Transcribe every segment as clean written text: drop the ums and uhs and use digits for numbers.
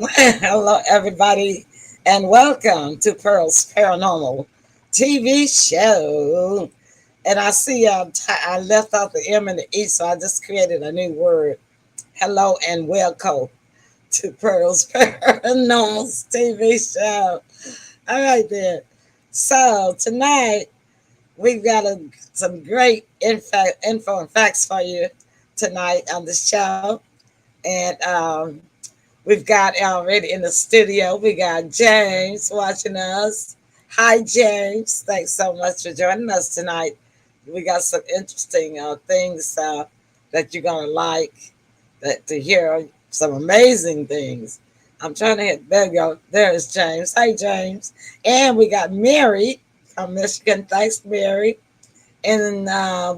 Hello, everybody, and welcome to Pearl's Paranormal TV show. And I see I left out the M and the E, so I just created a new word. Hello and welcome to Pearl's Paranormal TV show. All right, then. So tonight we've got some great info and facts for you tonight on the show, and we've got already in the studio. We got James watching us. Hi, James. Thanks so much for joining us tonight. We got some interesting things that you're gonna like to hear. Some amazing things. I'm trying to hit. There you go. There's James. Hey, James. And we got Mary from Michigan. Thanks, Mary. And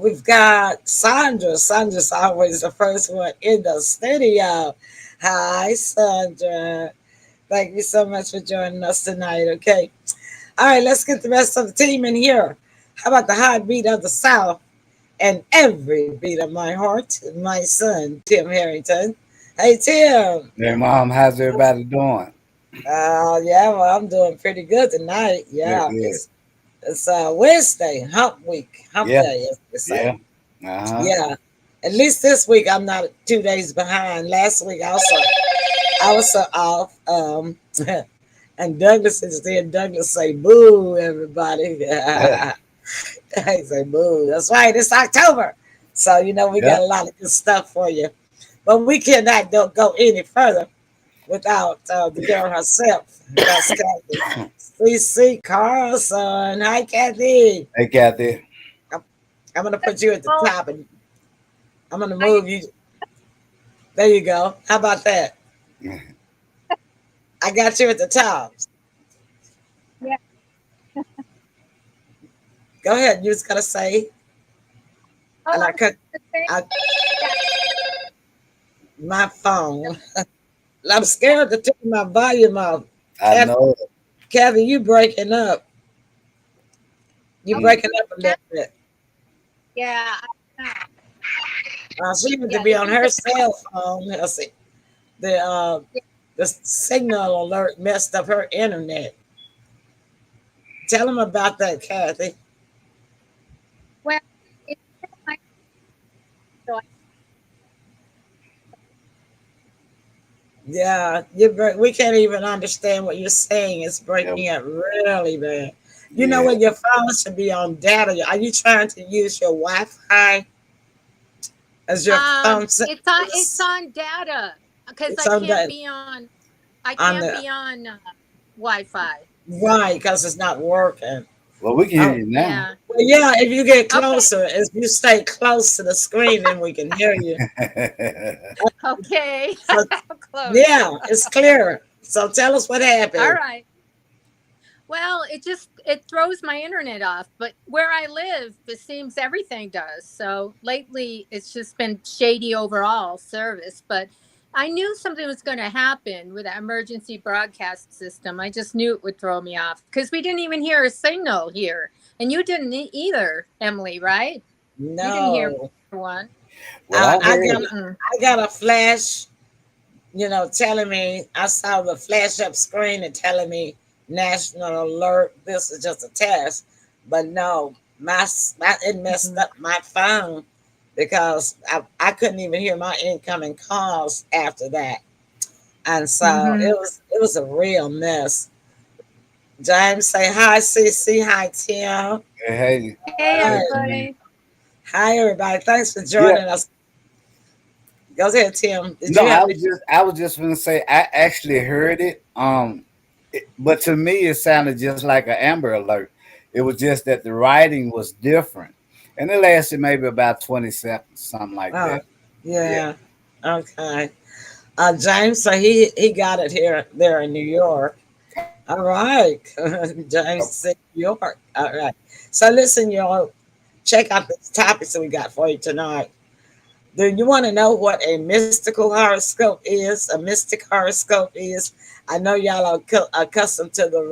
we've got Sandra. Sandra's always the first one in the studio. Hi, Sandra. Thank you so much for joining us tonight. Okay. All right, let's get the rest of the team in here. How about the heartbeat of the South and every beat of my heart? My son, Tim Harrington. Hey, Tim. Hey, Mom, how's everybody doing? Yeah, well, I'm doing pretty good tonight. Good, Yeah, good. it's Wednesday, hump week, hump Yeah, day, as they say. yeah. Uh-huh. Yeah. At least this week I'm not 2 days behind. Last week I was off. And Douglas is there. Douglas say boo, everybody. He say boo. That's right. It's October. So we got Yep. a lot of good stuff for you. But we cannot go any further without the girl herself. That's Kathy. CC Carlson. Hi, Kathy. Hey, Kathy. I'm, I'm gonna put you at the Oh, top and I'm gonna are you? move you. There you go. How about that? I got you at the top. Yeah. Go ahead. You just gotta say, Oh, and I I was cut to say, I, yeah. my phone. I'm scared to turn my volume off. I Kathy, know. Kathy, you breaking up. You Okay. Mm. breaking up a Yeah. little bit. Yeah. I know. She need to Yeah. be If on you her could. cell phone. Let's see. The uh, Yeah. the signal alert messed up her internet. Tell them about that, Kathy. Well, it's from my so Yeah, we can't even understand what you're saying. It's Yeah, breaking up really bad. You know yeah. what? Your phone should be on data. Are you trying to use your Wi-Fi as your phone? it's on data because It's on that I on can't the be on Wi-Fi. right because it's not working. Well, we can hear Oh, you now. Yeah. well, yeah. If you get Okay. closer, if you stay close to the screen, then we can hear you. Okay. So Close. yeah, it's clearer. So tell us what All happened. right. Well, it throws my internet off, but where I live, it seems everything does. So lately, it's just been shady overall service. But I knew something was going to happen with the emergency broadcast system. I just knew it would throw me off because we didn't even hear a signal here, and you didn't either, Emily. Right? You didn't hear No, one. Well, I I heard got it. Mm-mm. I got a flash, telling me I saw the flash up screen and telling me national alert. This is just a test, but no, my it messed Mhm. up my phone because I couldn't even hear my incoming calls after that, and so Mhm. it was a real mess. James say hi, CC, hi Tim. Hey, hey. Hey, All right, everybody. hi everybody. Thanks for Yeah. joining us. Go ahead, Tim. Did No, you have any? I was just gonna say I actually heard it. But to me, it sounded just like an Amber Alert. It was just that the writing was different, and it lasted maybe about 20 seconds, something like Oh, that. Yeah. yeah. Okay. James, so he got it here there in New York. All right. James Yep. said New York. All right. So listen, y'all, check out the topics that we got for you tonight. Do you want to know what a mystical horoscope is? A mystic horoscope is? I know y'all are accustomed to the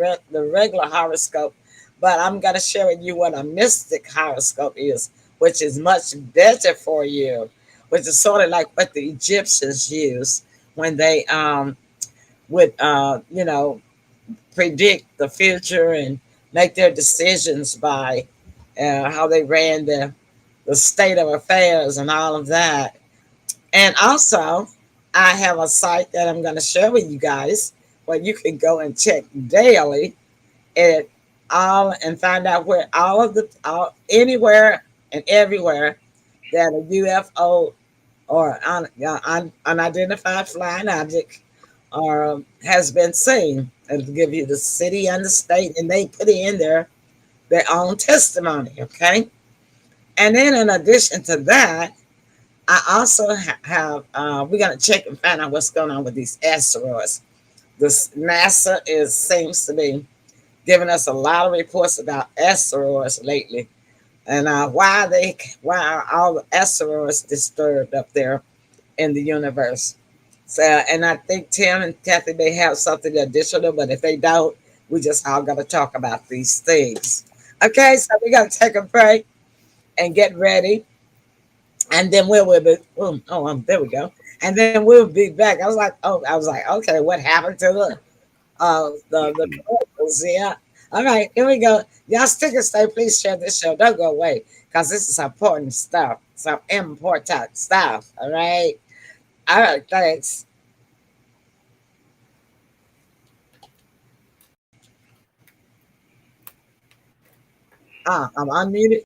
regular horoscope, but I'm going to share with you what a mystic horoscope is, which is much better for you, which is sort of like what the Egyptians used when would, predict the future and make their decisions by how they ran the state of affairs and all of that. And also, I have a site that I'm going to share with you guys where you can go and check daily it all and find out where anywhere and everywhere that a UFO or unidentified flying object or has been seen, and give you the city and the state, and they put in their own testimony. Okay, and then in addition to that, I also have we're gonna check and find out what's going on with these asteroids. This NASA is seems to be giving us a lot of reports about asteroids lately, and why are all the asteroids disturbed up there in the universe. So, and I think Tim and Kathy they have something additional, but if they don't, we just all got to talk about these things. Okay, so we got to take a break and get ready, and then we'll be there we go, and then we'll be back. I was like, okay, what happened to the chorus? Yeah. All right, here we go. Y'all stick and stay. Please share this show. Don't go away because this is important stuff. Some important stuff. All right. All right. Thanks. I'm unmuted.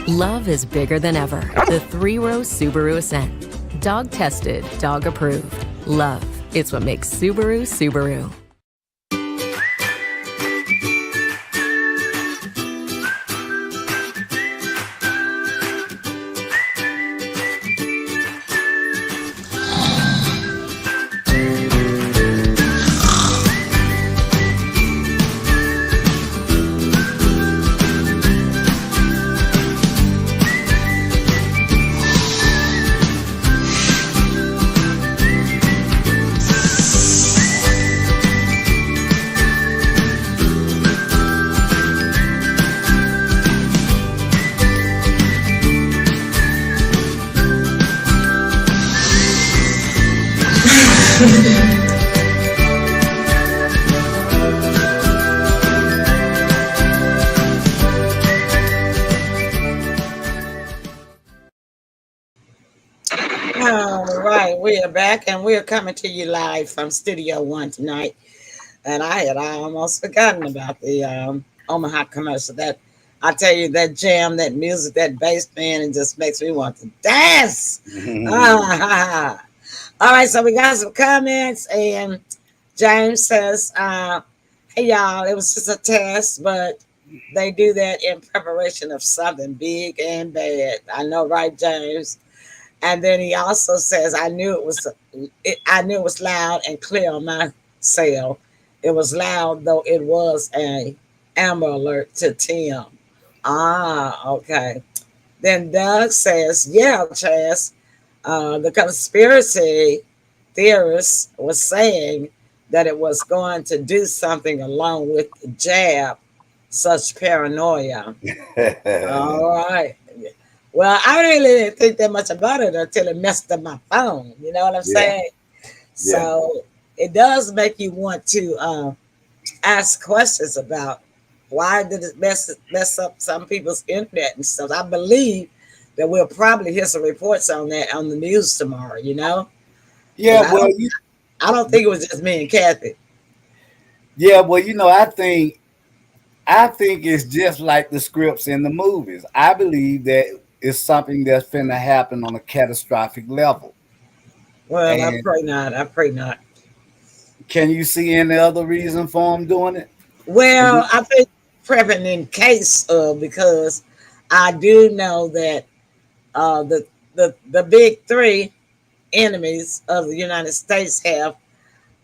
Love is bigger than ever. The three-row Subaru Ascent. Dog tested, dog approved. Love, it's what makes Subaru, Subaru. All right, we are back and we are coming to you live from Studio One tonight. And I had almost forgotten about the Omaha commercial. That I tell you, that jam, that music, that bass band, it just makes me want to dance. Ah, All right, so we got some comments, and James says, "Hey y'all, it was just a test, but they do that in preparation of something big and bad." I know, right, James? And then he also says, I knew it was loud and clear on my cell. It was loud, though it was a Amber Alert to Tim." Ah, okay. Then Doug says, "Yeah, Chaz, the conspiracy theorist was saying that it was going to do something along with the jab, such paranoia." All right. Well, I really didn't think that much about it until it messed up my phone. You know what I'm Yeah, saying? yeah, So it does make you want to ask questions about why did it mess up some people's internet and stuff. I believe that we'll probably hear some reports on that on the news tomorrow. Because yeah. Well, you, I don't think it was just me and Kathy. yeah. Well, I think it's just like the scripts in the movies. I believe that it's something that's finna happen on a catastrophic level. Well, I And pray not. I pray not. can you see any other reason for them doing it? And Well, then, I think prepping in case of, because I do know that the big three enemies of the United States have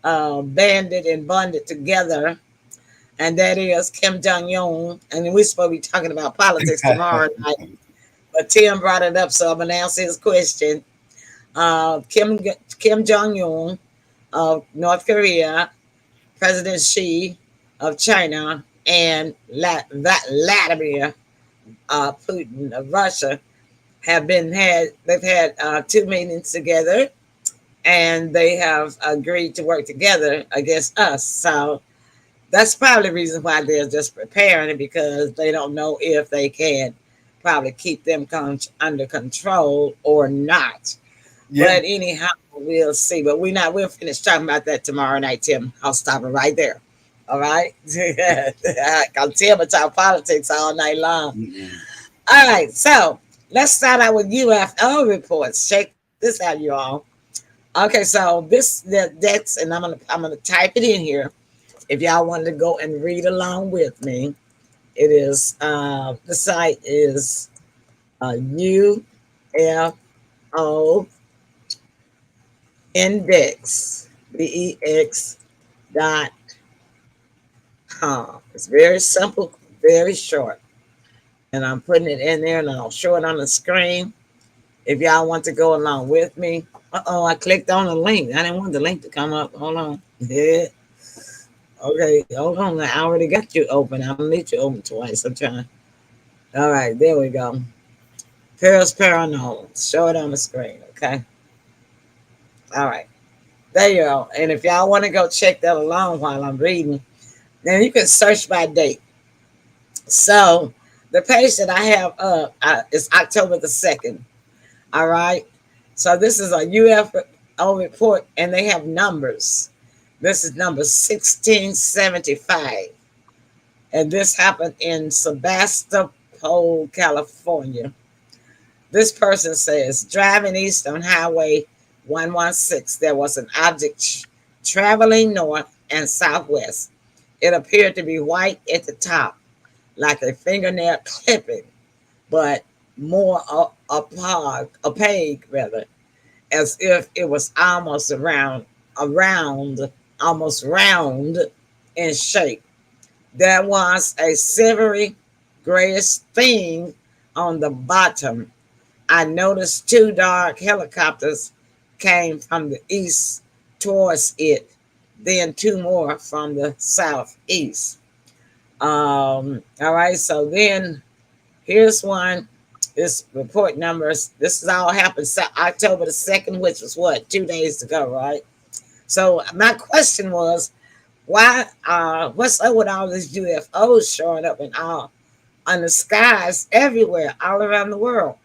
banded and bonded together, and that is Kim Jong Un. And we're supposed to be talking about politics tomorrow night, but Tim brought it up, so I'm gonna answer his question. Kim Jong Un of North Korea, President Xi of China, and Vladimir Putin of Russia they've had two meetings together, and they have agreed to work together against us. So that's probably the reason why they're just preparing it, because they don't know if they can probably keep them under control or not. yeah, But anyhow, we'll see. But we'll finish talking about that tomorrow night, Tim. I'll stop it right there. All right. I'll Tim will talk politics all night long. mm-mm. All right. So let's start out with UFO reports. Check this out, you all. Okay, so that's, and I'm gonna type it in here. If y'all wanted to go and read along with me, it is the site is UFO index BEX dot com. It's very simple, very short, and I'm putting it in there, and I'll show it on the screen. If y'all want to go along with me. I clicked on the link. I didn't want the link to come up. Hold on. Yeah. Okay, hold on. I already got you open. I don't need you open twice. I'm trying. All right, there we go. Paris Paranormal. Show it on the screen, okay? All right. There you go. And if y'all want to go check that along while I'm reading, then you can search by date. So the page that I have up is October the 2nd. All right. So this is a UFO report, and they have numbers. This is number 1675. And this happened in Sebastopol, California. This person says, driving east on Highway 116, there was an object traveling north and southwest. It appeared to be white at the top, like a fingernail clipping, but more opaque, rather, as if it was almost round in shape. There was a silvery grayish thing on the bottom. I noticed two dark helicopters came from the east towards it, then two more from the southeast. All right, so then here's one. This report numbers. This is all happened October the 2nd, which was what, 2 days ago, right? So my question was, why? What's up with all these UFOs showing up in all on the skies everywhere, all around the world?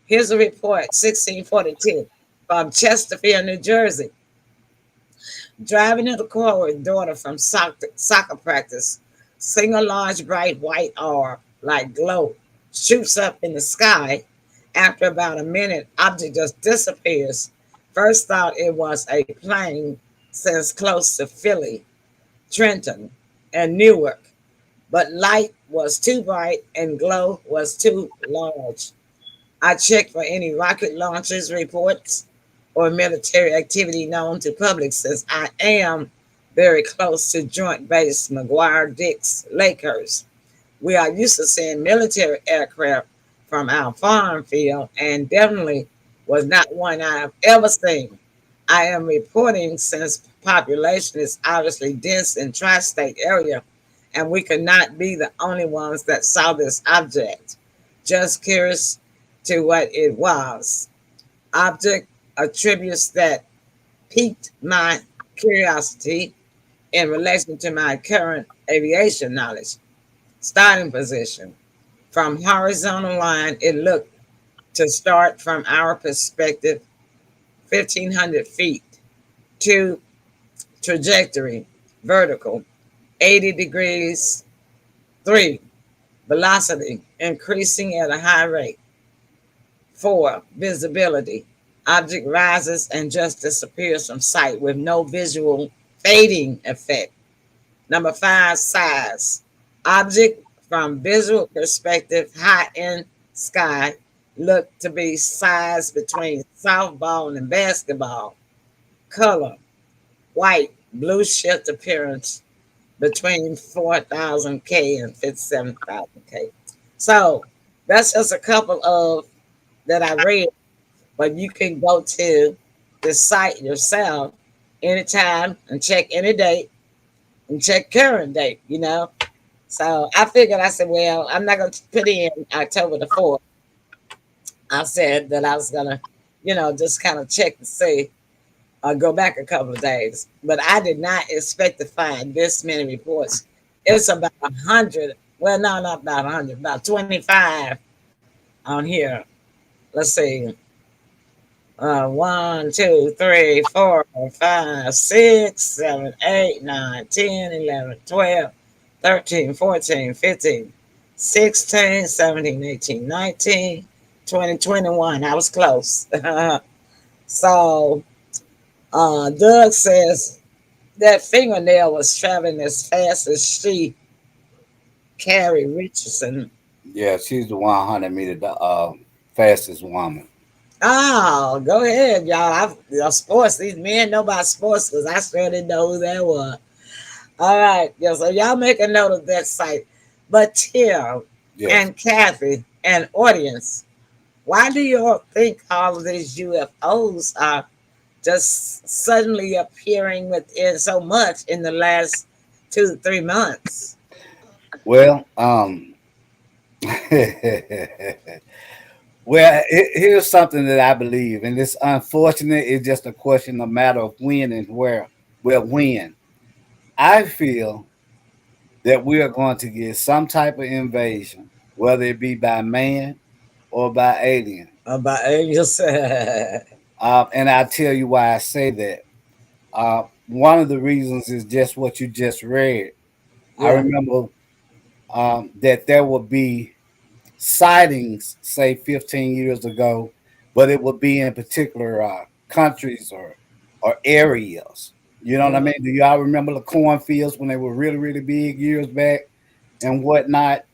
Here's a report, 1642, from Chesterfield, New Jersey. Driving in the car with daughter from soccer practice, seeing a large bright white orb like glow shoots up in the sky. After about a minute, object just disappears first thought it was a plane since close to Philly, Trenton, and Newark, but light was too bright and glow was too large. I checked for any rocket launches reports or military activity known to public since I am very close to Joint Base McGuire Dix Lakehurst. We are used to seeing military aircraft from our farm field and definitely was not one I have ever seen. I am reporting since population is obviously dense in tri-state area and we could not be the only ones that saw this object. Just curious to what it was. Object attributes that piqued my curiosity in relation to my current aviation knowledge. Starting position. From horizontal line, it looked to start from our perspective 1,500 feet to trajectory, vertical, 80 degrees, 3, velocity, increasing at a high rate, 4, visibility, object rises and just disappears from sight with no visual fading effect. Number 5, size. Object from visual perspective, high in sky, look to be size between softball and basketball. Color, white, blue shift appearance between 4,000 K and 57,000 K. So that's just a couple of that I read, but you can go to the site yourself anytime and check any date and check current date, you know. So I figured, I said, well, I'm not going to put in October the 4th. I said that I was going to, just kind of check to see, go back a couple of days. But I did not expect to find this many reports. It's about 100. Well, no, not about 100, about 25 on here. Let's see. 1, 2, 3, 4, 5, 6, 7, 8, 9, 10, 11, 12, 13, 14, 15, 16, 17, 18, 19, 20, 21. I was close. So Doug says that fingernail was traveling as fast as she, Carrie Richardson. Yeah, she's the 100-meter fastest woman. Oh, go ahead, y'all. Sports. These men know about sports because I sure didn't know who that was. All right. Yeah, so y'all make a note of that site. But Tim Yes. and Kathy and audience, why do you all think all of these UFOs are just suddenly appearing within so much in the last 2 to 3 months? Well, well, here's something that I believe, and it's unfortunate. It's just a question, a matter of when and where. Well, when I feel that we are going to get some type of invasion, whether it be by man or by alien. About aliens. And I'll tell you why I say that. One of the reasons is just what you just read. I Yeah. remember that there will be sightings, say 15 years ago, but it would be in particular countries or areas. You know what I Mhm. mean? Do y'all remember the cornfields when they were really, really big years back and whatnot? Oh,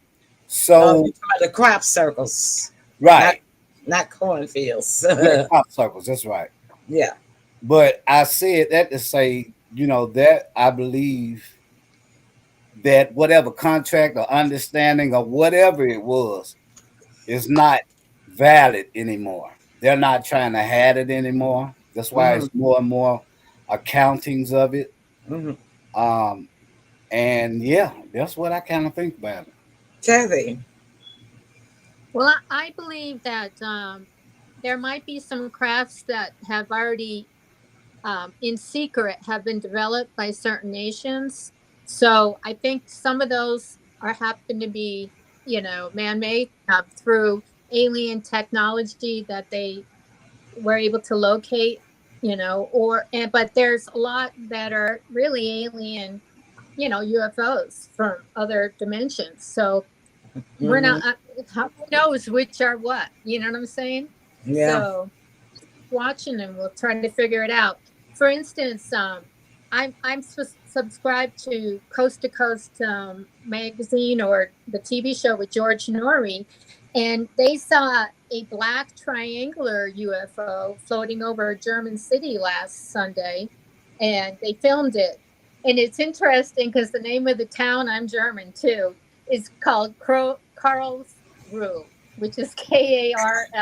So, you talking about the crop circles, not right. not cornfields. Yeah, crop circles, that's right. Yeah. But I said that to say, that I believe that whatever contract or understanding or whatever it was is not valid anymore. They're not trying to have it anymore. That's why Hmm. it's more and more accountings of it. Hmm. Um, and yeah, that's what I kind of think about it. Kathy. Well, I believe that there might be some crafts that have already, in secret, have been developed by certain nations. So I think some of those are happen to be, man-made through alien technology that they were able to locate. But there's a lot that are really alien, UFOs from other dimensions. So we're Hmm. not. Who knows which are what? You know what I'm saying? Yeah. So. watching and we'll try to figure it out. For instance, I'm subscribed to Coast magazine or the TV show with George Norrie, and they saw a black triangular UFO floating over a German city last Sunday, and they filmed it. And it's interesting because the name of the town, I'm German too, is called Karlsruhe, which is Karlsruhe,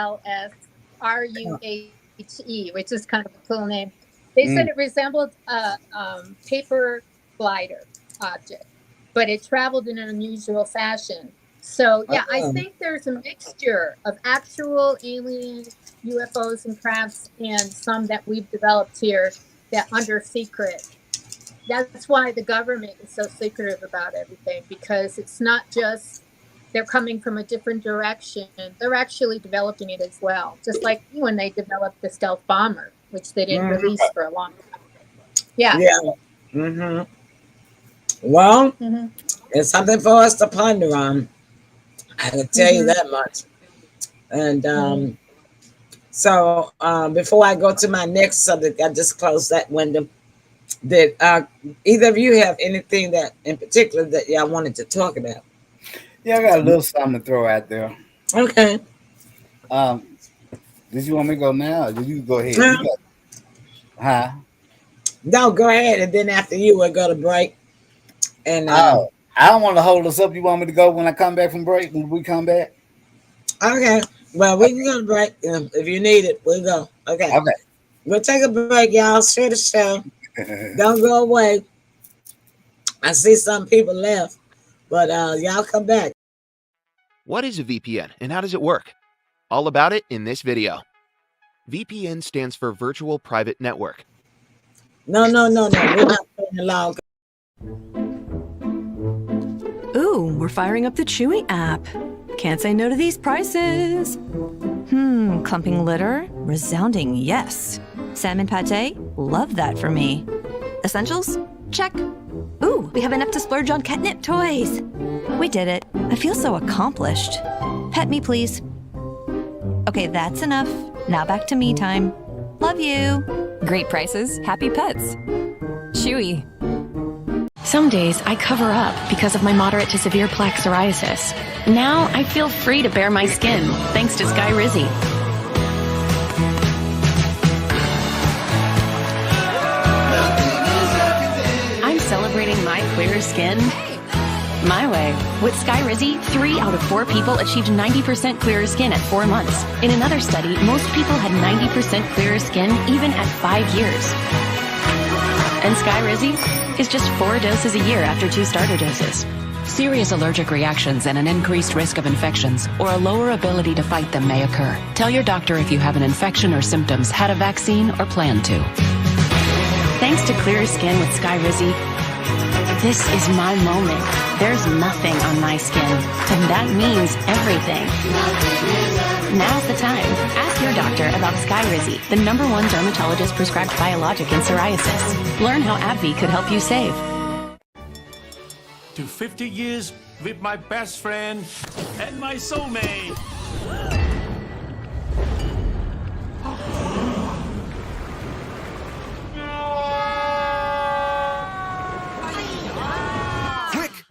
which is kind of a cool name. They said it resembled a paper glider object, but it traveled in an unusual fashion. So, yeah, I think there's a mixture of actual alien UFOs and crafts and some that we've developed here that under secret. That's why the government is so secretive about everything, because it's not just they're coming from a different direction. They're actually developing it as well, just like when they developed the stealth bomber, which they didn't release for a long time. Yeah. Well, it's something for us to ponder on. I can tell you that much. And so before I go to my next subject, I just closed that window. Did either of you have anything that in particular that y'all wanted to talk about? Yeah, I got a little something to throw out there. Okay. Did you want me to go now, or did you go ahead? No, go ahead, and then after you, we'll go to break. And I don't want to hold us up. You want me to go when I come back from break? When we come back? Okay. Well, we can go to break. If you need it, we'll go. Okay. We'll take a break, y'all. Share the show. Don't go away. I see some people left, but y'all come back. What is a VPN and how does it work? All about it in this video. VPN stands for Virtual Private Network. No. We're not playing along. Ooh, we're firing up the Chewy app. Can't say no to these prices. Clumping litter? Resounding yes. Salmon pate? Love that for me. Essentials? Check. Ooh, we have enough to splurge on catnip toys. We did it. I feel so accomplished. Pet me, please. Okay, that's enough. Now back to me time. Love you. Great prices, happy pets. Chewy. Some days I cover up because of my moderate to severe plaque psoriasis. Now I feel free to bare my skin thanks to Sky Rizzy. I'm celebrating my clearer skin my way. With Sky Rizzy, 3 out of 4 people achieved 90% clearer skin at 4 months. In another study, most people had 90% clearer skin even at 5 years. And Sky Rizzy is just 4 doses a year after 2 starter doses. Serious allergic reactions and an increased risk of infections or a lower ability to fight them may occur. Tell your doctor if you have an infection or symptoms, had a vaccine, or plan to. Thanks to clearer skin with Sky Rizzy, this is my moment. There's nothing on my skin, and that means everything. Now's the time. Ask your doctor about Sky Rizzy, the #1 dermatologist prescribed biologic in psoriasis. Learn how AbbVie could help you save. To 50 years with my best friend and my soulmate.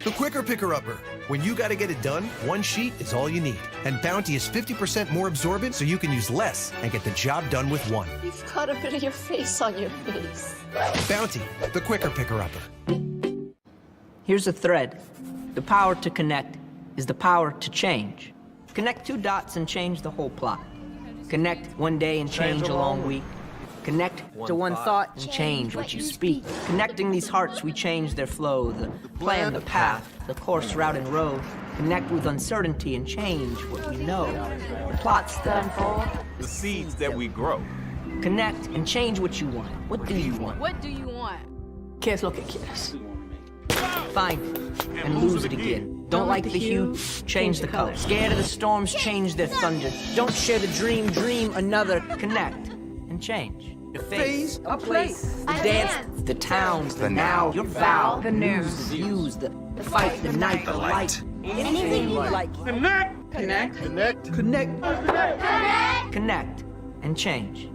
The Quicker Picker-Upper. When you gotta get it done, one sheet is all you need. And Bounty is 50% more absorbent so you can use less and get the job done with one. You've got a bit of your face on your face. Bounty, the Quicker Picker-Upper. Here's a thread. The power to connect is the power to change. Connect 2 dots and change the whole plot. Connect one day and change a long week. Connect to one thought and change what you speak. Connecting these hearts, we change their flow, the plan, the path, the course, route, and road. Connect with uncertainty and change what we know. The plots that unfold, The seeds that we grow. Connect and change what you want. What do you want? What do you want? ¿Qué es lo que quieres? Find it and lose it again. Don't like the hue? Change the color. Scared of the storms? Change their thunder. Don't share the dream? Dream another. Connect and change. The phase, a place, the dance, the towns, the now, your vow, the news, the views, the fight, the night, the light. Anything you like. Connect. Connect. Connect. Connect. Connect. Connect and change.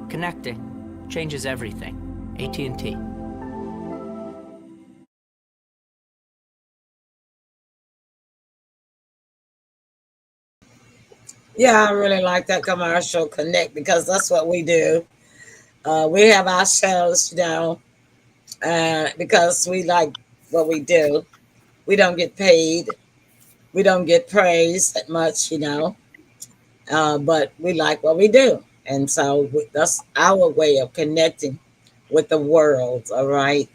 Connecting changes everything. AT&T. Yeah, I really like that commercial connect because that's what we do. We have our shows, because we like what we do. We don't get paid. We don't get praised that much, but we like what we do. And so that's our way of connecting with the world. All right.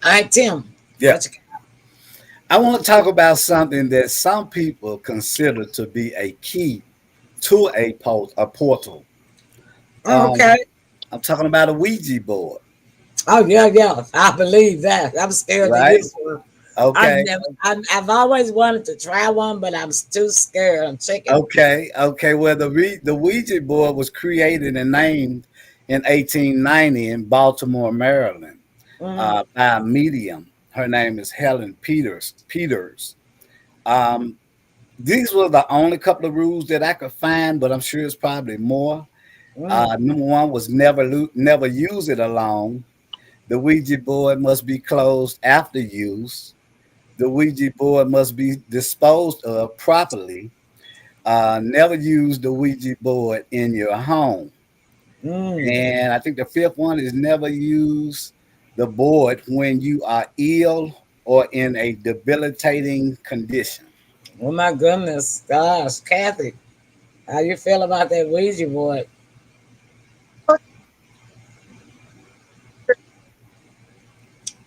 All right, Tim. Yeah. What you I want to talk about something that some people consider to be a key to a portal. Oh, okay. I'm talking about a Ouija board, Oh, yeah, yeah. I believe that. I'm scared to right? use one. Okay. I've always wanted to try one, but I'm too scared. I'm chicken. Okay. Well, the Ouija board was created and named in 1890 in Baltimore, Maryland, Mm-hmm. by a medium. Her name is Helen Peters. Um, these were the only couple of rules that I could find, but I'm sure it's probably more. Number one was never use it alone. The Ouija board must be closed after use. The Ouija board must be disposed of properly. Never use the Ouija board in your home. Mm. And I think the fifth one is never use the board when you are ill or in a debilitating condition. Oh my goodness, gosh, Kathy, how you feel about that Ouija board?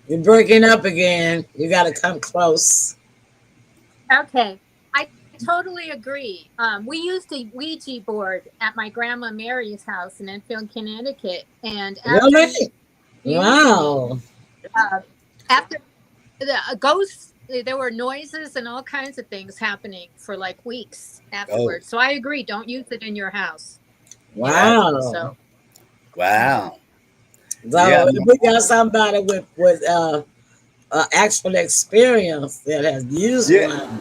You're breaking up again. You got to come close. Okay. I totally agree. We used a Ouija board at my grandma Mary's house in Enfield, Connecticut. And Really? Wow. After the ghosts, there were noises and all kinds of things happening for like weeks afterwards. So I agree. Don't use it in your house. Wow. So. Wow. So we got somebody with actual experience that has used one.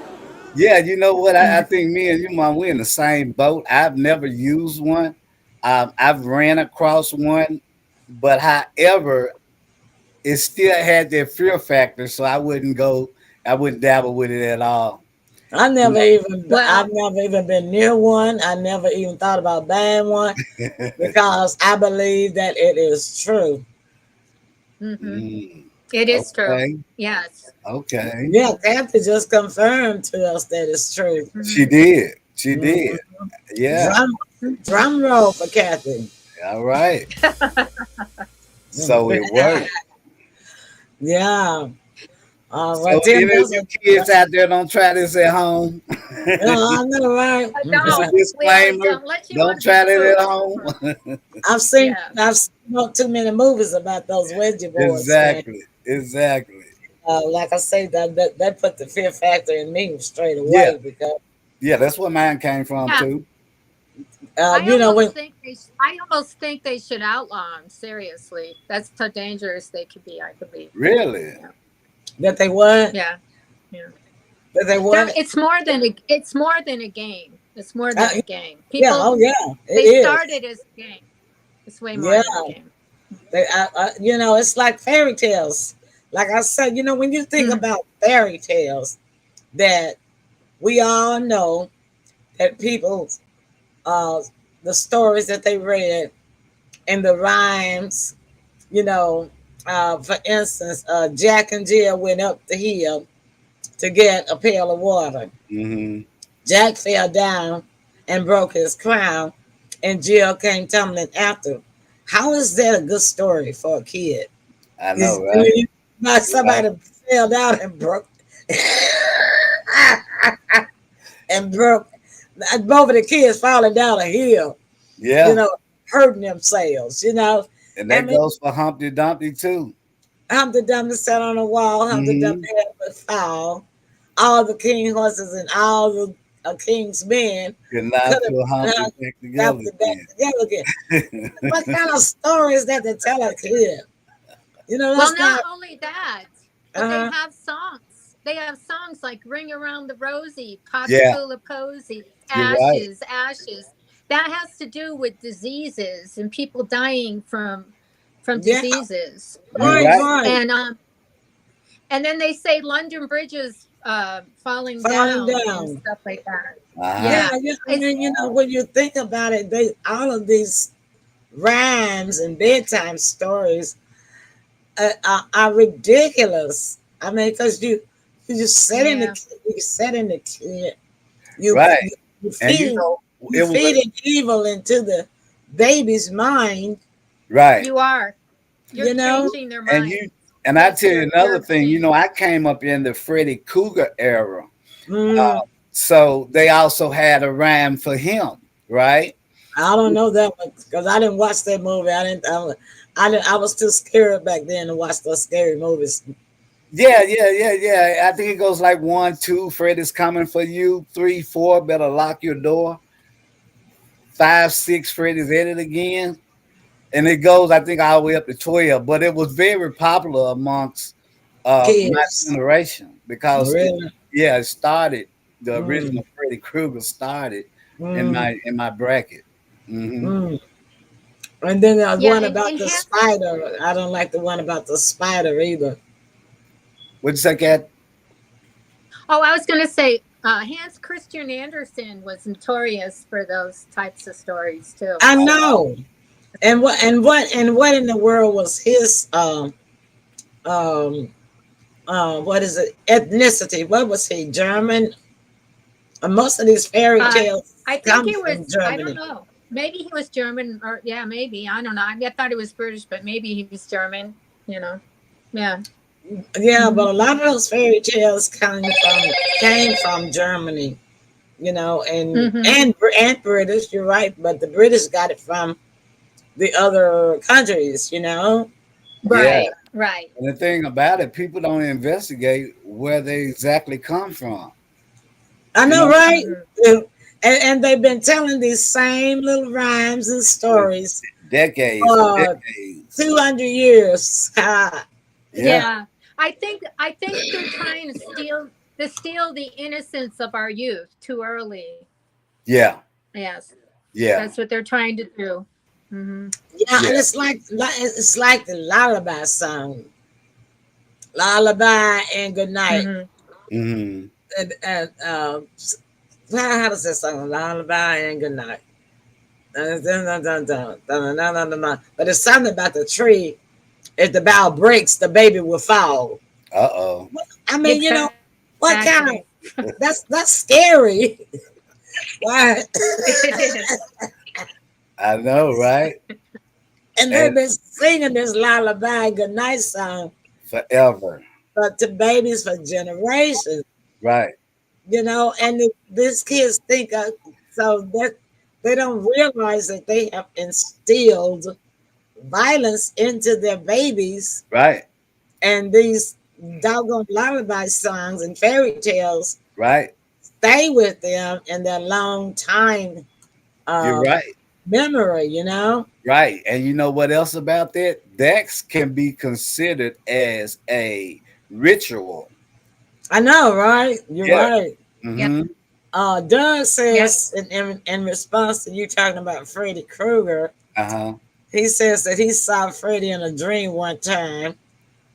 Yeah, you know what? I think me and you, Mom, we're in the same boat. I've never used one. I've ran across one, but however, it still had that fear factor, so I wouldn't dabble with it at all. I've never even been near one. I never even thought about buying one because I believe that it is true. Mm-hmm. It is true. Yes. Okay. Yeah, Kathy just confirmed to us that it's true. Mm-hmm. She did. Yeah. Drum roll for Kathy. All right. So it worked. Yeah. So any of you kids out there, don't try this at home. No, I know, right? Disclaimer: don't try that at home. I've seen not too many movies about those Ouija boards. Exactly. Like I say, that put the fear factor in me straight away because that's where mine came from too. I almost think they should outlaw them. Seriously, that's how dangerous they could be. I believe. Really? Yeah. That they what? Yeah. That they what? It's more than a game. It's more than a game. People, they started as a game. It's way more than a game. It's like fairy tales. Like I said, when you think about fairy tales, that we all know that people, the stories that they read and the rhymes, for instance, Jack and Jill went up the hill to get a pail of water. Mm-hmm. Jack fell down and broke his crown, and Jill came tumbling after. How is that a good story for a kid? I know, right? Somebody fell down and broke both of the kids falling down a hill. Hurting themselves. And that goes for Humpty Dumpty too. Humpty Dumpty sat on the wall. Humpty Dumpty had to fall. All the king horses and all the king's men could not put Humpty back together again. What kind of story is that to tell a kid? Not only that, but they have songs. They have songs like "Ring Around the Rosie," "Pocket Full of Posies," "Ashes," that has to do with diseases and people dying from Yeah, diseases. You're right, right. right. And then they say London Bridge is falling Falling down and down. stuff like that. Yeah, Uh-huh. Yeah, yeah. I it's mean, when you think about it, they all of these rhymes and bedtime stories are ridiculous. I mean, because you just yeah. set in the kid, you Right. you And you feed know, you it was feeding evil into the baby's mind. right. You are. You're You know, changing their And mind. you and I Yes, tell you another you're thing, changing. I came up in the Freddy Krueger era. mm, So they also had a rhyme for him, right? I don't know that one because I didn't watch that movie. I was too scared back then to watch those scary movies. Yeah. I think it goes like 1, 2, Freddy's coming for you. 3, 4, better lock your door. 5, 6, Freddy's at it again. And it goes, I think, all the way up to 12. But it was very popular amongst my Kids, generation because really. it started. The Mm, original Freddy Krueger started in mm, my bracket. Hmm. mm. And then the Yeah, one about and the Hans. spider. I don't like the one about the spider either. What'd you say, Kat? Oh, I was going to say Hans Christian Andersen was notorious for those types of stories too. I know. And what in the world was his um what is it, ethnicity? What was he, German? Most of these fairy Uh, tales I think come he from was. I don't Germany. know. Maybe he was German, or yeah, maybe I don't know. I thought he was British, but maybe he was German. You know. Yeah. Yeah, Hmm. but a lot of those fairy tales came from Germany, and Hmm. and British. You're right, but the British got it from the other countries. Yeah. Right. Right. And the thing about it, people don't investigate where they exactly come from. I You know, know, right? Hmm. And they've been telling these same little rhymes and for stories decades and for decades. 200 years. Yeah. Yeah. I think they're trying to steal the innocence of our youth too early. Yeah. Yes, Yeah. that's what they're trying to do. Hmm. Yeah, and Yeah. it's like the lullaby song, lullaby and good night, Hmm. Hmm. and how does that song? Lullaby and good night. Dun, dun, dun, dun, dun, dun, dun, dun, dun, dun. But it's something about the tree. If the bough breaks, the baby will fall. Uh-oh. I mean, what kind Exactly. of that's scary. Why? It is. I know, right? And they've And been singing this lullaby goodnight song forever. to babies for generations, Right. and these kids think so that they don't realize that they have instilled violence into their babies, Right. and these doggone lullaby songs and fairy tales Right. stay with them in their long time You're uh, right. memory. Right. And you know what else about that? That can be considered as a ritual. I know, right? You're Yeah. right. Yep. Hmm. Doug Yep. says in response to you talking about Freddy Krueger, Uh-huh. he says that he saw Freddy in a dream one time,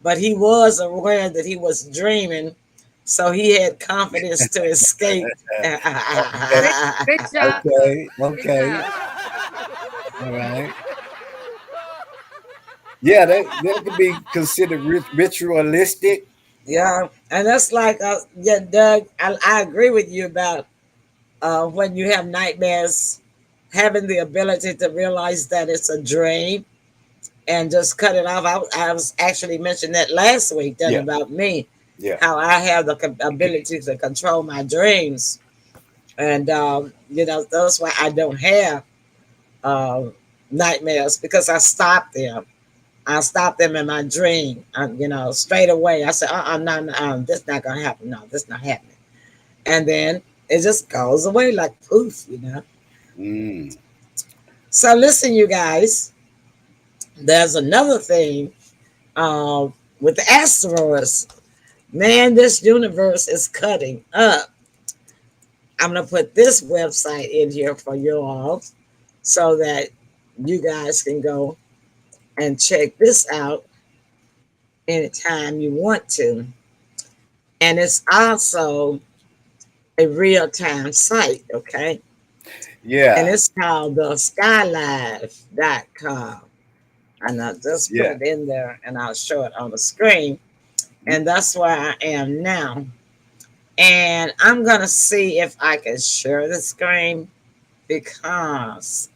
but he was aware that he was dreaming, so he had confidence to escape. Good. Good job. Okay. Good Okay. job. All right. Yeah, that could be considered ritualistic. Yeah, and that's like, yeah, Doug, I agree with you about when you have nightmares, having the ability to realize that it's a dream and just cut it off. I was actually mentioned that last week, done Yeah. about me, Yeah. how I have the ability to control my dreams. And, that's why I don't have uh, nightmares, because I stop them. I stop them in my dream, straight away. I say, no, no, this not going to happen. No, this not happening. And then it just goes away like poof. Mm. So listen, you guys, there's another thing uh, with the asteroids. Man, this universe is cutting up. I'm going to put this website in here for you all. so that you guys can go and check this out anytime you want to. And it's also a real time site, okay? And Yeah, it's called the skylive.com. And I'll just put yeah. it in there and I'll show it on the screen. And that's where I am now. And I'm going to see if I can share the screen because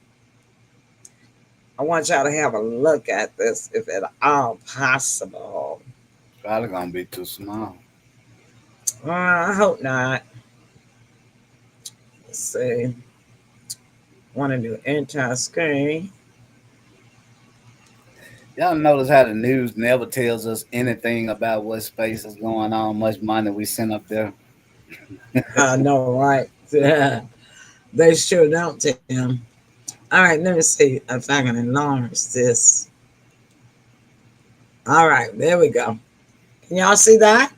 I want y'all to have a look at this if at all possible. Probably gonna be too small. I hope not. Let's see. Want to do entire screen. Y'all notice how the news never tells us anything about what space is going on, much money we send up there. I know, right? Yeah, they sure don't, Tim. All right, let me see if I can enlarge this. All right, there we go. Can y'all see that?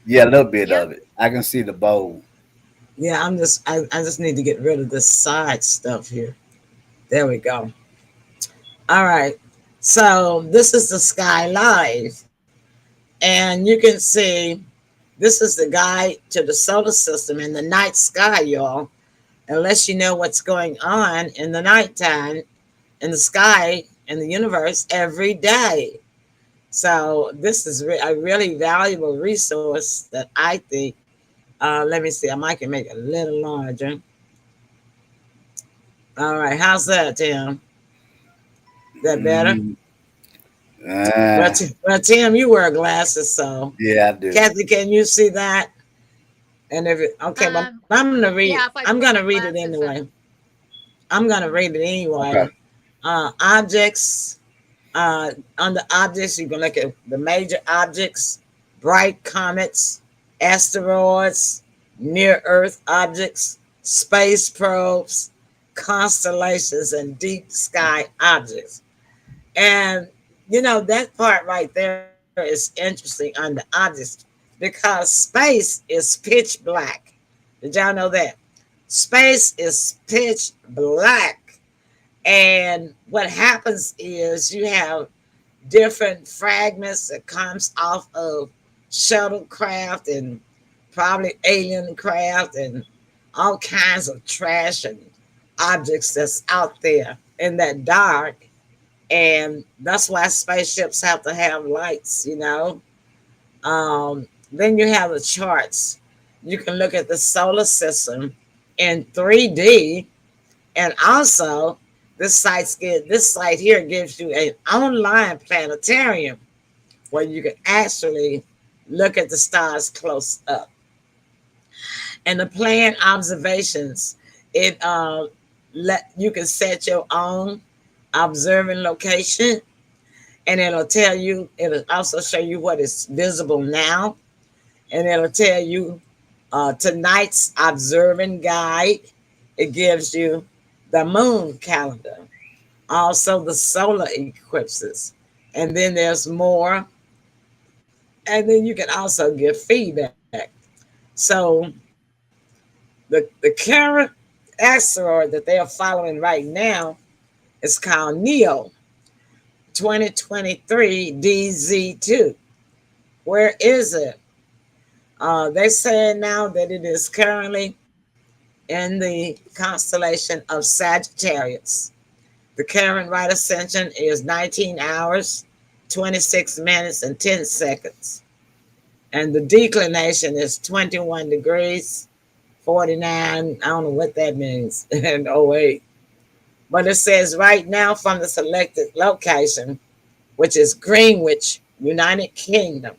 Yeah, a little bit Yep. of it. I can see the bowl. Yeah, I just need to get rid of this side stuff here. There we go. All right. So this is the sky live. And you can see this is the guide to the solar system in the night sky, y'all. Unless you know what's going on in the nighttime in the sky in the universe every day. So this is a really valuable resource that I think. Let me see. I might can make it a little larger. All right. How's that, Tim? That better? Mm, uh, Well, Tim, you wear glasses, so yeah, I do. Kathy, can you see that? And if it, okay, but I'm gonna read. Yeah, if I I'm put gonna my read it glasses anyway. on. I'm gonna read it Okay. anyway. Objects. On the objects, you can look at the major objects, bright comets, asteroids, near Earth objects, space probes, constellations, and deep sky objects. And that part right there is interesting on the objects because space is pitch black. Did y'all know that? Space is pitch black. And what happens is you have different fragments that comes off of shuttlecraft and probably alien craft and all kinds of trash and objects that's out there in that dark. And that's why spaceships have to have lights. Then you have the charts. You can look at the solar system in 3D, and also this site here gives you an online planetarium where you can actually look at the stars close up. And the plan observations, it let you can set your own observing location, and it'll also show you what is visible now, and it'll tell you tonight's observing guide. It gives you the moon calendar, also the solar eclipses, and then there's more, and then you can also give feedback. So the current asteroid that they are following right now is called Neo 2023 DZ2. Where is it? They're saying now that it is currently in the constellation of Sagittarius. The current right ascension is 19 hours, 26 minutes, and 10 seconds. And the declination is 21 degrees, 49. I don't know what that means, and 08. But it says right now from the selected location, which is Greenwich, United Kingdom,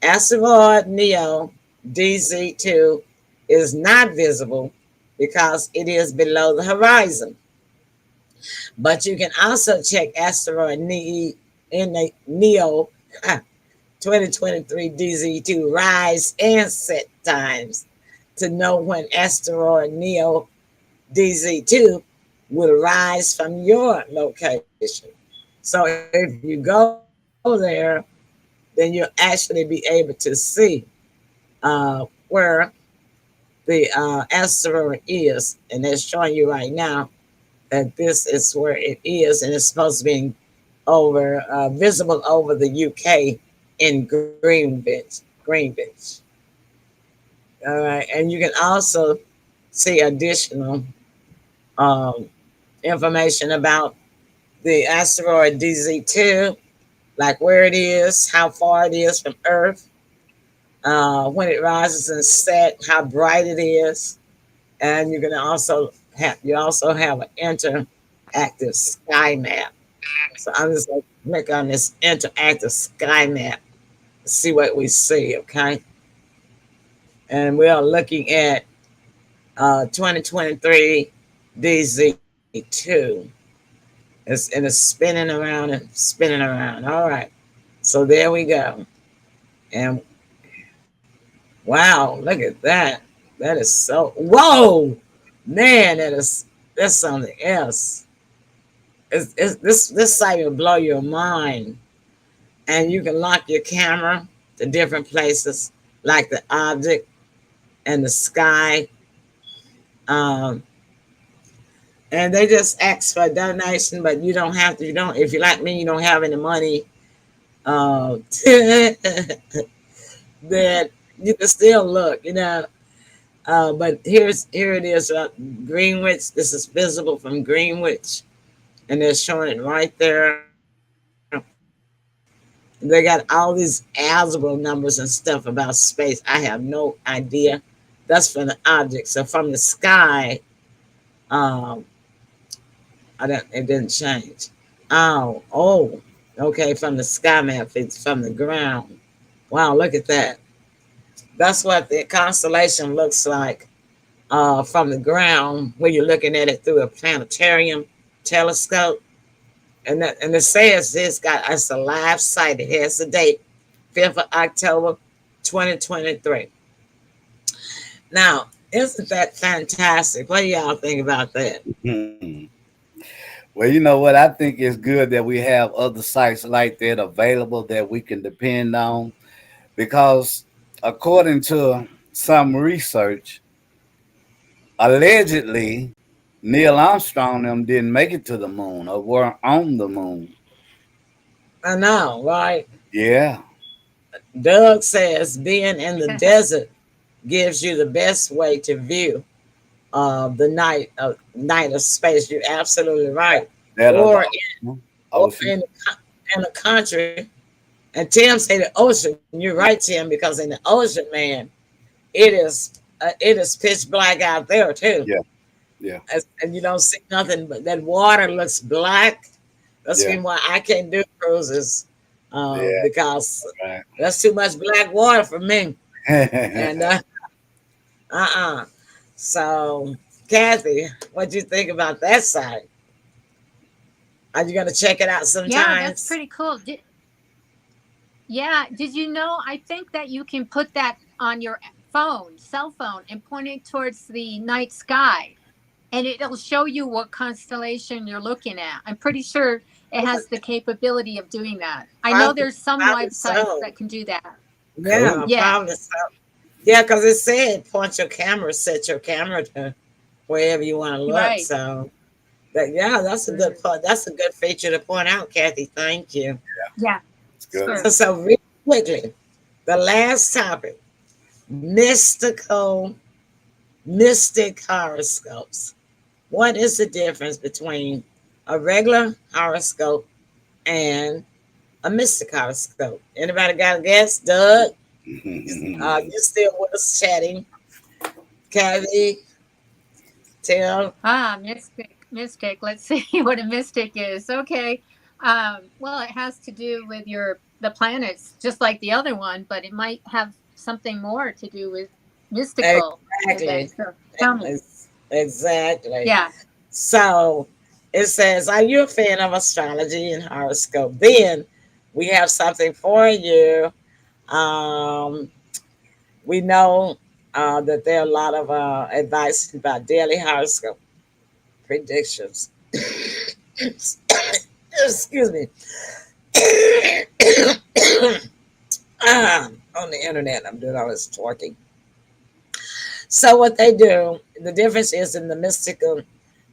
asteroid Neo DZ2 is not visible because it is below the horizon. But you can also check asteroid Neo 2023 DZ2 rise and set times to know when asteroid Neo DZ2 will rise from your location. So if you go there, then you'll actually be able to see where the asteroid is, and they're showing you right now that this is where it is, and it's supposed to be over visible over the UK in Greenwich. All right, and you can also see additional um, information about the asteroid DZ2, like where it is, how far it is from Earth, when it rises and sets, how bright it is, and you also have an interactive sky map. So I'm just going to click on this interactive sky map, see what we see, okay? And we are looking at 2023 DZ2. And it's spinning around and spinning around. All right. So there we go. And wow, look at that. That is so, whoa, man, that's something else. This site will blow your mind. And you can lock your camera to different places, like the object and the sky. Um, and they just ask for a donation, but you don't have to. You don't. If you're like me, you don't have any money. That you can still look, you know. But here it is, Greenwich. This is visible from Greenwich, and they're showing it right there. They got all these algebra numbers and stuff about space. I have no idea. That's from the object. So from the sky, um, I don't. It didn't change. Oh, okay. From the sky map, it's from the ground. Wow, look at that. That's what the constellation looks like from the ground when you're looking at it through a planetarium telescope. And it says it's a live site. It has the date, 5th of October, 2023. Now, isn't that fantastic? What do y'all think about that? Well, you know what? I think it's good that we have other sites like that available that we can depend on, because according to some research, allegedly Neil Armstrong and them didn't make it to the moon or were on the moon. I know, right? Yeah. Doug says being in the desert gives you the best way to view the night of space. You're absolutely right. Or in a country, and Tim say the ocean. You're right, Tim, because in the ocean, man, it is pitch black out there too. Yeah, yeah. And you don't see nothing, but that water looks black. That's the reason why I can't do cruises, because that's too much black water for me. And so, Kathy, what do you think about that site? Are you going to check it out sometime? Yeah, that's pretty cool. Did you know? I think that you can put that on your cell phone, and point it towards the night sky, and it'll show you what constellation you're looking at. I'm pretty sure it has the capability of doing that. I know there's some websites that can do that. Yeah. Yeah, because it said set your camera to wherever you want to look. Right. So, that's a good part. That's a good feature to point out, Kathy. Thank you. Yeah. It's good. So really quickly, the last topic, mystic horoscopes. What is the difference between a regular horoscope and a mystic horoscope? Anybody got a guess? Doug? You still with us chatting? Kathy? Tim? Mystic. Let's see what a mystic is. Okay. Well, it has to do with the planets, just like the other one, but it might have something more to do with mystical. Exactly. So tell me. Exactly. Yeah. So it says, are you a fan of astrology and horoscope? Then we have something for you. We know that there are a lot of advice about daily horoscope predictions. Excuse me. On the internet, I'm doing all this talking. So what they do, the difference is in the mystical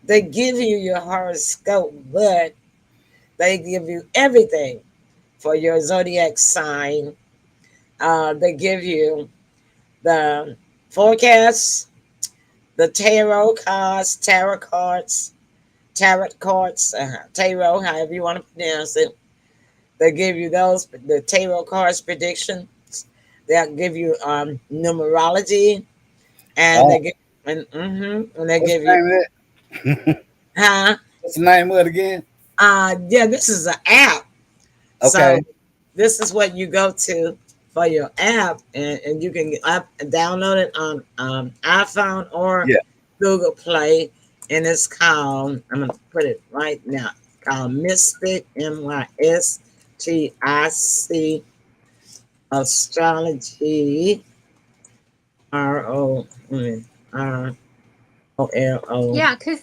They give you your horoscope, but they give you everything for your zodiac sign. They give you the forecast, the tarot cards, tarot, however you want to pronounce it. They give you those, the tarot cards predictions. They'll give you numerology, and Oh, and they what's give the you, name of it? huh? What's the name of it again? Yeah, this is an app. So Okay. this is what you go to for your app, and you can download it on iPhone or Yeah. Google Play, and it's called. I'm gonna put it right now. Called Mystic MYSTIC Astrology ROROLY. Yeah, because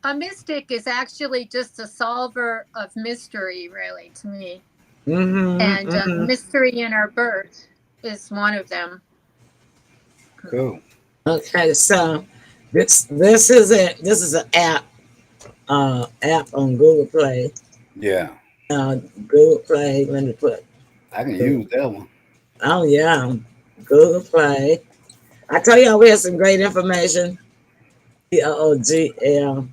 a mystic is actually just a solver of mystery, really, to me. Mm-hmm, And mm-hmm. mystery in our birth is one of them. Cool. Okay, so this is it. This is an app on Google Play. Yeah. Uh, Google Play. Let me put. I can use that one. Oh yeah, Google Play. I tell y'all we have some great information. POOGL.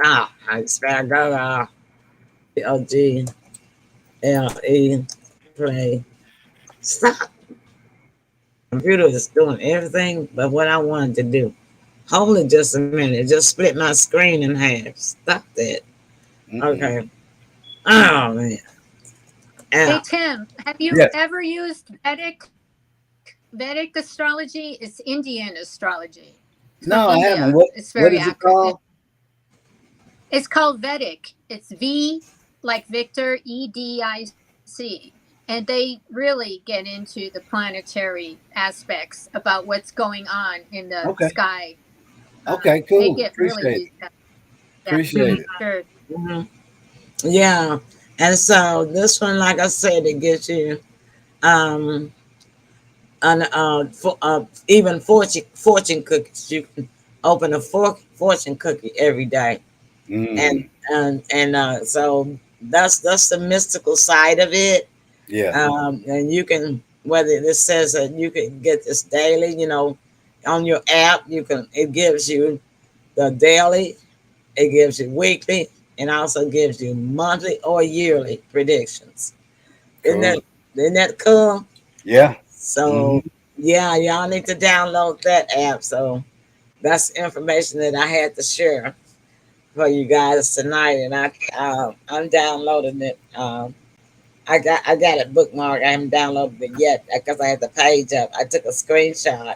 I spell go. POGLE. Play. Stop. Computer is doing everything but what I wanted to do. Hold it just a minute. It just split my screen in half. Stop that. Mm-mm. Okay. Oh man. Hey, Ow. Tim, have you Yes. ever used Vedic astrology? It's Indian astrology. It's from No, I haven't. India. What It's what very is it accurate. called? It's called Vedic. It's V like Victor, EDIC. And they really get into the planetary aspects about what's going on in the Okay. sky. Okay, They cool. get really Appreciate it. used to that. Yeah, Appreciate it. sure. Hmm. Yeah. And so this one, like I said, it gives you um even fortune cookies. You can open a fortune cookie every day, and Mm. so that's the mystical side of it. Yeah. And you can, whether this says that you can get this daily, on your app, it gives you the daily, it gives you weekly, and also gives you monthly or yearly predictions. Isn't that Cool. isn't that cool? Yeah. So Mm-hmm. yeah, y'all need to download that app. So that's information that I had to share for you guys tonight, and I'm downloading it. I got it bookmarked. I haven't downloaded it yet because I had the page up. I took a screenshot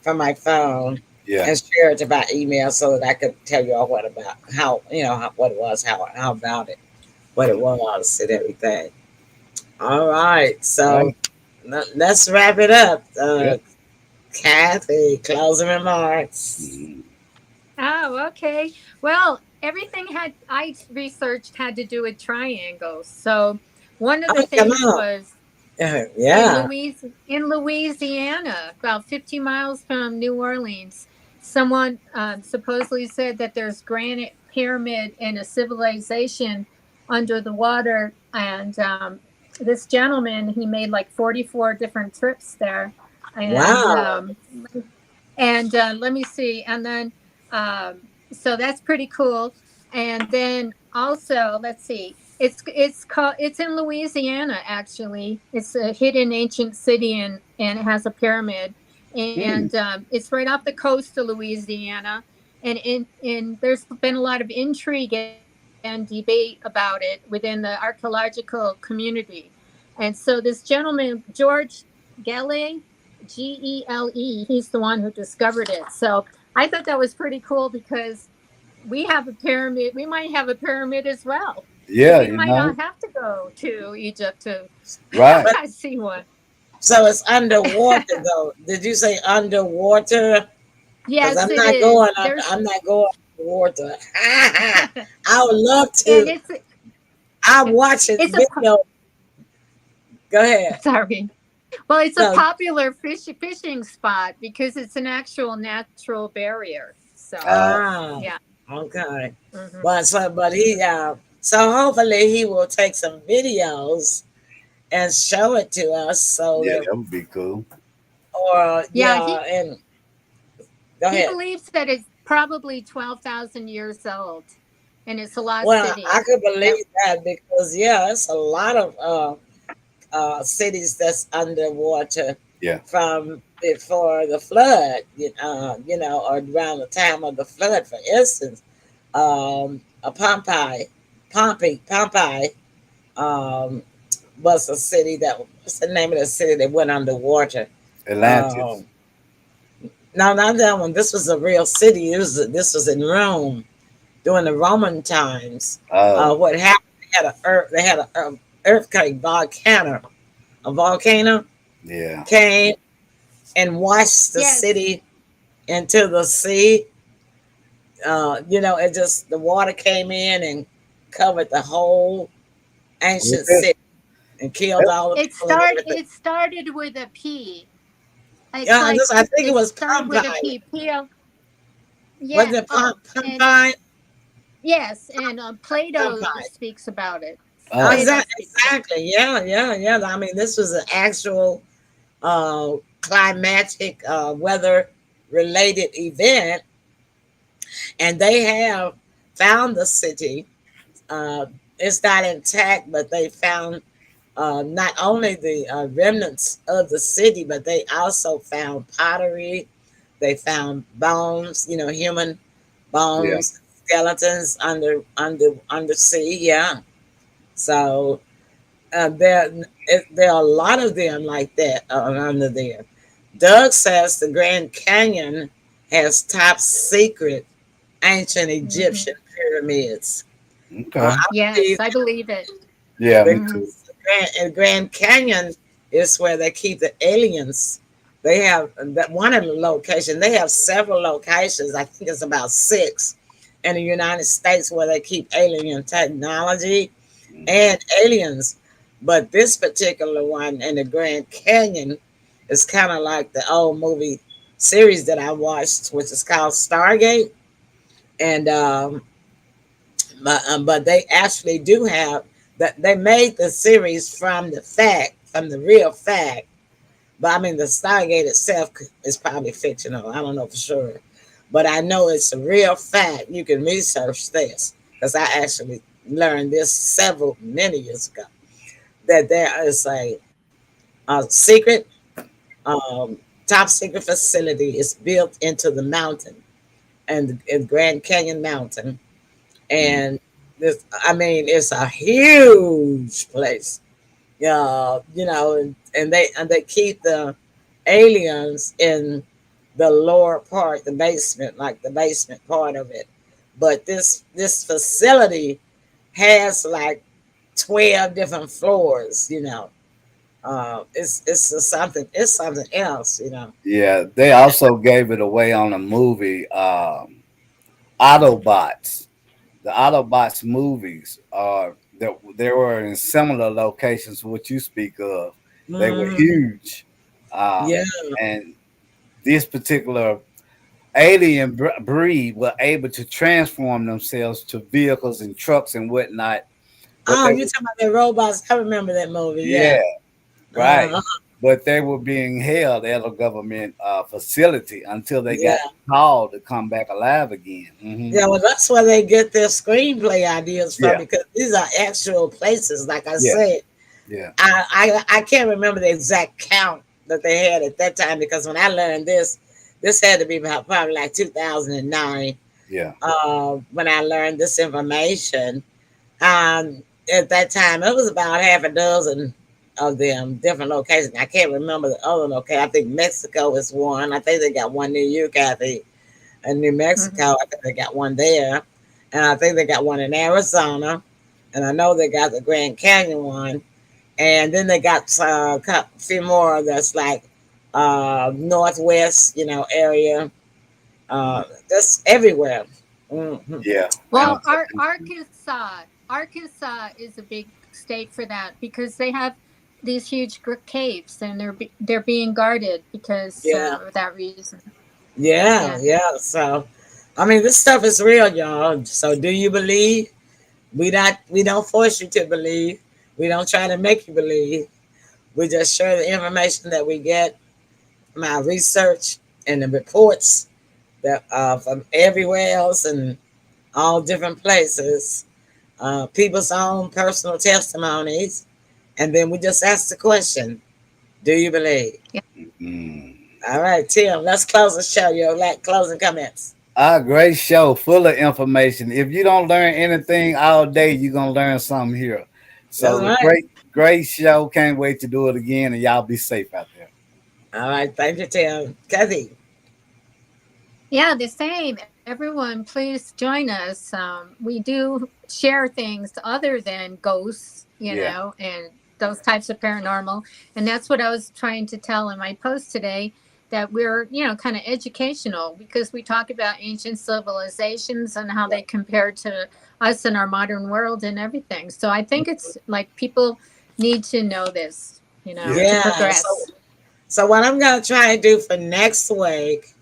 from my phone Yeah. and shared it by email so that I could tell you all what about how what it was, how about it, what it was, and everything. All right, so Right. let's wrap it up. Yeah. Kathy, closing remarks. Mhm. Oh, okay. Well, everything I researched had to do with triangles. So one of the Oh, come things on. was Yeah. In Louisiana, about 50 miles from New Orleans. Someone supposedly said that there's granite pyramid in a civilization under the water, and this gentleman he made like 44 different trips there, and Wow. let me see, and then so that's pretty cool. And then also, let's see, it's in Louisiana actually. It's a hidden ancient city, and it has a pyramid, Mm. and it's right off the coast of Louisiana. And in there's been a lot of intrigue and debate about it within the archaeological community. And so this gentleman George Gele, Gele, he's the one who discovered it. So I thought that was pretty cool because we have a pyramid. We might have a pyramid as well. So Yeah, we you might know. not have to go to Egypt to Right. But see one. so it's underwater though. Did you say underwater? Because Yes, it is. There's I'm not going underwater. I would love and to. I'm watching it's a video. Go ahead. sorry. Well, it's a No. popular fishing spot because it's an actual natural barrier. So Ah, yeah. okay. Hmm. But he so hopefully he will take some videos and show it to us so Yeah, that that would be cool. or Yeah, yeah and go he ahead. believes that it's probably 12,000 years old, and it's a lost Well, I city. could That believe that because yeah, it's a lot of cities that's underwater Yeah. from before the flood, you know, or around the time of the flood. For instance, Pompeii, um, was a city that. What's the name of the city that went underwater? Atlantis. Um, no, not that one. This was a real city. This was in Rome during the Roman times. Oh, What happened? They had a earthquake a volcano yeah. came and washed the yes, city into the sea. You know, it just the water came in and covered the whole Was ancient it? city and killed all the people and everything. it started with a P. It's Yeah, like I think it it was started with a Pompeii. P. P-O. Yeah. Wasn't it Oh, and Pompeii? yes, and Plato Pompeii. speaks about it. Oh, Plato Exactly, speaks about it. exactly. Yeah, yeah, yeah. I mean, this was an actual climatic weather related event, and they have found the city. Uh, it's not intact, but they found not only the remnants of the city, but they also found pottery. They found bones, you know, human yeah. bones, skeletons under sea. Yeah. So there there are a lot of them like that under there. Doug says the Grand Canyon has top secret ancient Hmm. Egyptian pyramids. Okay. I believe Yes, I believe it. Yeah, me Hmm. too. Grand Canyon is where they keep the aliens. They have that one of the location. They have several locations. I think it's about six in the United States where they keep alien technology Mhm. and aliens. But this particular one in the Grand Canyon is kind of like the old movie series that I watched, which is called Stargate. And but they actually do have that they made the series from the real fact. But I mean, the Stargate itself is probably fictional. I don't know for sure, but I know it's a real fact. You can research this because I actually learned this several many years ago that there is a secret, top secret facility is built into the mountain and in Grand Canyon Mountain, Mhm. and this I mean it's a huge place. You know, and they keep the aliens in the lower part, the basement, like the basement part of it. But this facility has like 12 different floors. You know, it's something else. You know. Yeah, they also gave it away on a movie, Autobots. The Autobots movies are that they were in similar locations to what you speak of. They were Mhm. huge, Yeah. and this particular alien breed were able to transform themselves to vehicles and trucks and whatnot. But Oh, they you were, talking about the robots? I remember that movie. yeah, Yeah. right. Uh, But they were being held at a government facility until they got yeah. called to come back alive again. Yeah, well, that's where they get their screenplay ideas from Yeah, because these are actual places. Like I yeah, said, yeah, I can't remember the exact count that they had at that time because when I learned this had to be about probably like 2009 yeah. when I learned this information. At that time, it was about half a dozen of them, different locations. I can't remember the other location. I think Mexico is one. I think they got one near you, Kathy, in New Mexico. Hmm. I think they got one there. And I think they got one in Arizona. And I know they got the Grand Canyon one. And then they got a few more that's like northwest, you know, area. Just everywhere. Hmm. Yeah. And Well, Arkansas is a big state for that because they have these huge caves and they're being guarded because Yeah. of that reason. Yeah, Yeah. yeah. So I mean, this stuff is real, y'all. So do you believe? We don't force you to believe. We don't try to make you believe. We just share the information that we get from our research and the reports that from everywhere else and all different places, people's own personal testimonies, and then we just ask the question: do you believe? Mm. All right, Tim, let's close the show. Your like closing comments. Great show, full of information. If you don't learn anything all day, you're gonna learn something here. That's So right. great show. Can't wait to do it again, and y'all be safe out there. All right, thank you, Tim. Kathy. Yeah, the same. Everyone, please join us. We do share things other than ghosts, Yeah. and those types of paranormal. And that's what I was trying to tell in my post today, that we're, kind of educational because we talk about ancient civilizations and how they compare to us in our modern world and everything. So I think it's like people need to know this, Yeah. to Yeah. So, progress. so what I'm gonna try and do for next week,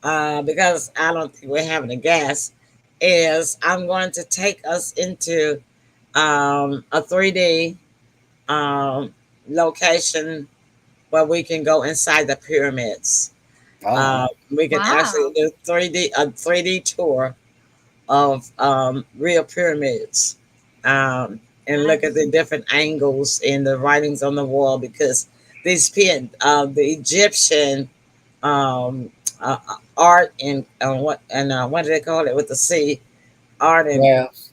because I don't think we're having a guest, is I'm going to take us into a 3D um, location where we can go inside the pyramids. Oh. We can actually Wow. do 3D tour of real pyramids, and look at Nice. the different angles in the writings on the wall, because the Egyptian art and what do they call it with the C, art and Crafts.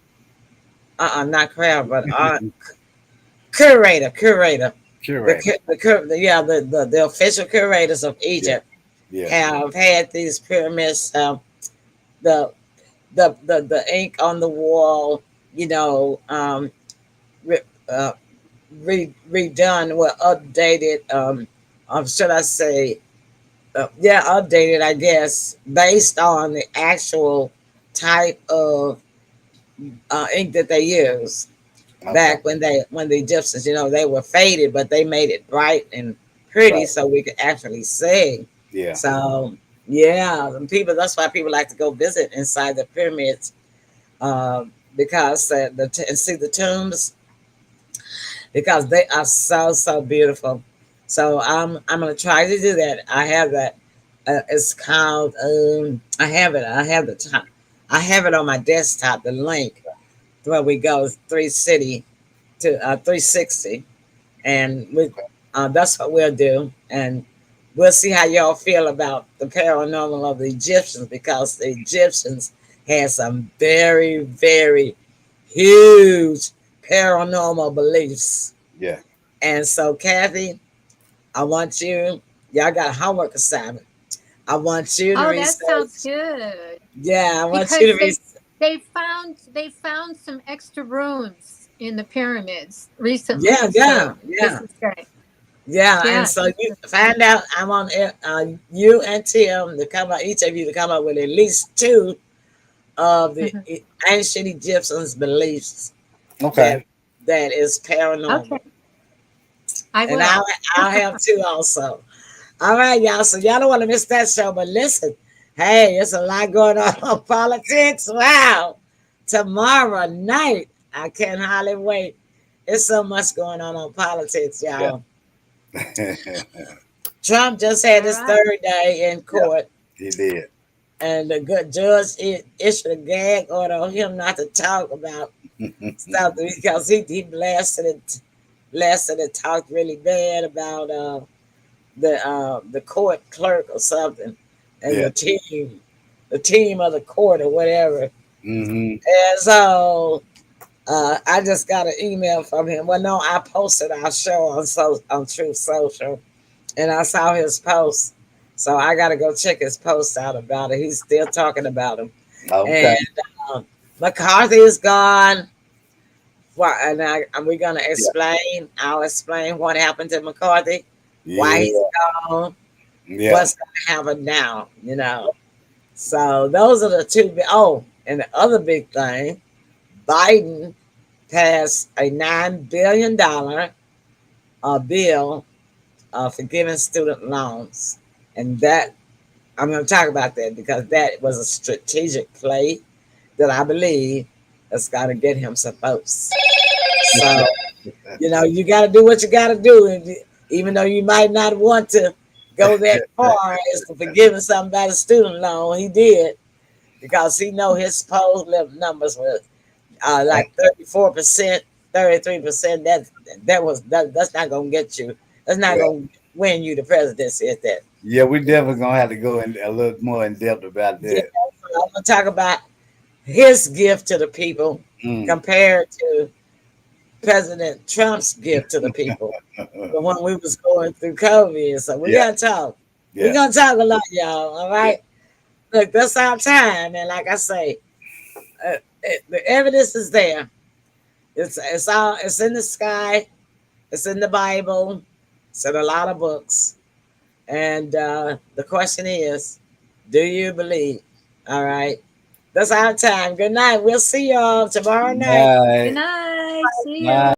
not craft but art, curator Curator. yeah, the official curators of Yeah. Egypt Yeah. have had these pyramids, the the ink on the wall, you know, re, uh, redone, well, updated, should I say, yeah, updated, I guess, based on the actual type of ink that they use Okay. back when the Egyptians, they were faded, but they made it bright and pretty Right. so we could actually see. Yeah. So yeah, and people, that's why people like to go visit inside the pyramids, because and see the tombs, because they are so beautiful. So I'm gonna try to do that. I have that. It's called. I have it. I have the time. I have it on my desktop. The link where we go 360, and that's what we'll do. And we'll see how y'all feel about the paranormal of the Egyptians, because the Egyptians had some very huge paranormal beliefs. Yeah. And so, Kathy, I want you, y'all got a homework assignment. I want you to Oh, that sounds research. good. Yeah, I want you Because to research. they found some extra rooms in the pyramids recently. Yeah, yeah, So this yeah. is great. Yeah, and Yeah. so you find out. I want you and Tim to come up, each of you to come up with at least two of the Mhm. ancient Egyptians' beliefs Okay. that that is Okay, paranormal, I and will. I'll have two also. All right, y'all. So y'all don't want to miss that show. But listen, hey, it's a lot going on politics. Wow. Tomorrow night, I can't hardly wait. There's so much going on politics, Yeah. y'all. Trump just had All his right. third day in Yeah. court, He did. and the good judge issued a gag order on him not to talk about stuff, because he blasted and talked really bad about the court clerk or something, and Yeah. the team of the court or whatever. Hmm. And so I just got an email from him. Well, no, I posted our show on Truth Social, and I saw his post. So I got to go check his post out about it. He's still talking about him. Okay. And McCarthy is gone. Well, and we're gonna Yeah. explain. I'll explain what happened to McCarthy, why he's Yeah. gone, Yeah. what's gonna happen now. So those are the two. Oh, and the other big thing, Biden passed a $9 billion bill for giving student loans, and that I'm going to talk about that because that was a strategic play that I believe that's got to get him some votes. So, you got to do what you got to do. And even though you might not want to go that far as to forgiving somebody's student loan, he did because he know his poll numbers were like 34%, 33%. That's not going to get you. That's not going to win you the presidency at that. Yeah, we definitely gonna have to go in a little more in depth about that. Yeah, so I'm gonna talk about his gift to the people compared to President Trump's gift to the people. The one we was going through COVID. So we gotta talk. We're gonna talk a lot, y'all. All right. Look, that's our time, and like I say, the evidence is there. It's in the sky. It's in the Bible. It's in a lot of books. And the question is, do you believe? All right. That's our time. Good night. We'll see y'all tomorrow night. Good night. See you.